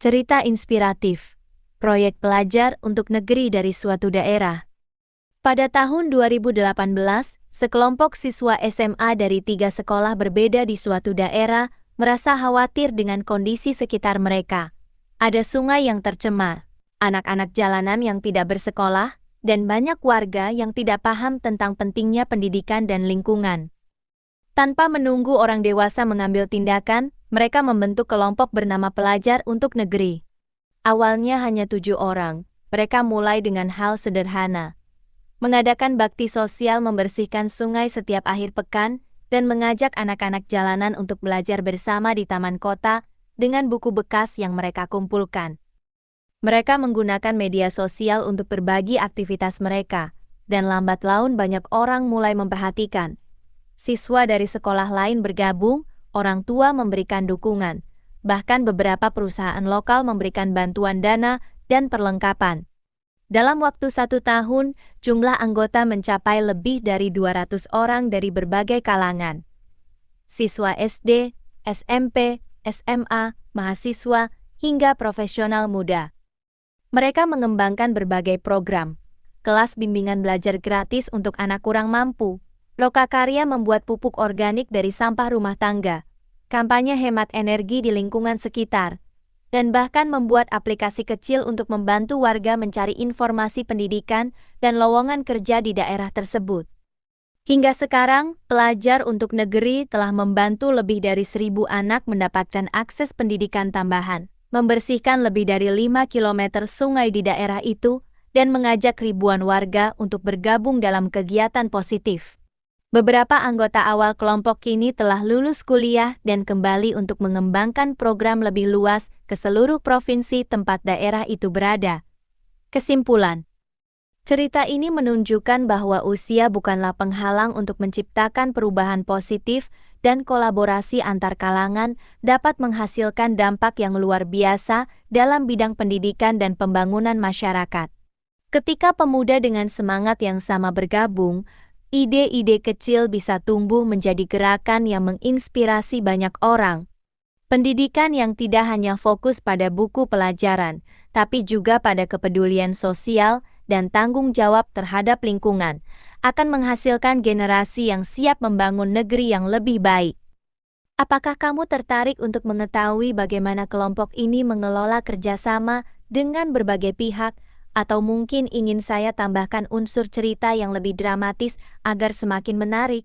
Cerita inspiratif. Proyek pelajar untuk negeri dari suatu daerah. Pada tahun 2018, sekelompok siswa SMA dari 3 sekolah berbeda di suatu daerah merasa khawatir dengan kondisi sekitar mereka. Ada sungai yang tercemar, anak-anak jalanan yang tidak bersekolah, dan banyak warga yang tidak paham tentang pentingnya pendidikan dan lingkungan. Tanpa menunggu orang dewasa mengambil tindakan, mereka membentuk kelompok bernama Pelajar untuk Negeri. Awalnya hanya 7 orang, mereka mulai dengan hal sederhana. Mengadakan bakti sosial membersihkan sungai setiap akhir pekan, dan mengajak anak-anak jalanan untuk belajar bersama di taman kota dengan buku bekas yang mereka kumpulkan. Mereka menggunakan media sosial untuk berbagi aktivitas mereka, dan lambat laun banyak orang mulai memperhatikan. Siswa dari sekolah lain bergabung, orang tua memberikan dukungan, bahkan beberapa perusahaan lokal memberikan bantuan dana dan perlengkapan. Dalam waktu 1 tahun, jumlah anggota mencapai lebih dari 200 orang dari berbagai kalangan. Siswa SD, SMP, SMA, mahasiswa, hingga profesional muda. Mereka mengembangkan berbagai program, kelas bimbingan belajar gratis untuk anak kurang mampu, lokakarya membuat pupuk organik dari sampah rumah tangga, kampanye hemat energi di lingkungan sekitar, dan bahkan membuat aplikasi kecil untuk membantu warga mencari informasi pendidikan dan lowongan kerja di daerah tersebut. Hingga sekarang, Pelajar untuk Negeri telah membantu lebih dari 1.000 anak mendapatkan akses pendidikan tambahan, membersihkan lebih dari 5 km sungai di daerah itu, dan mengajak ribuan warga untuk bergabung dalam kegiatan positif. Beberapa anggota awal kelompok kini telah lulus kuliah dan kembali untuk mengembangkan program lebih luas ke seluruh provinsi tempat daerah itu berada. Kesimpulan, cerita ini menunjukkan bahwa usia bukanlah penghalang untuk menciptakan perubahan positif dan kolaborasi antar kalangan dapat menghasilkan dampak yang luar biasa dalam bidang pendidikan dan pembangunan masyarakat. Ketika pemuda dengan semangat yang sama bergabung, ide-ide kecil bisa tumbuh menjadi gerakan yang menginspirasi banyak orang. Pendidikan yang tidak hanya fokus pada buku pelajaran, tapi juga pada kepedulian sosial dan tanggung jawab terhadap lingkungan, akan menghasilkan generasi yang siap membangun negeri yang lebih baik. Apakah kamu tertarik untuk mengetahui bagaimana kelompok ini mengelola kerjasama dengan berbagai pihak? Atau mungkin ingin saya tambahkan unsur cerita yang lebih dramatis agar semakin menarik?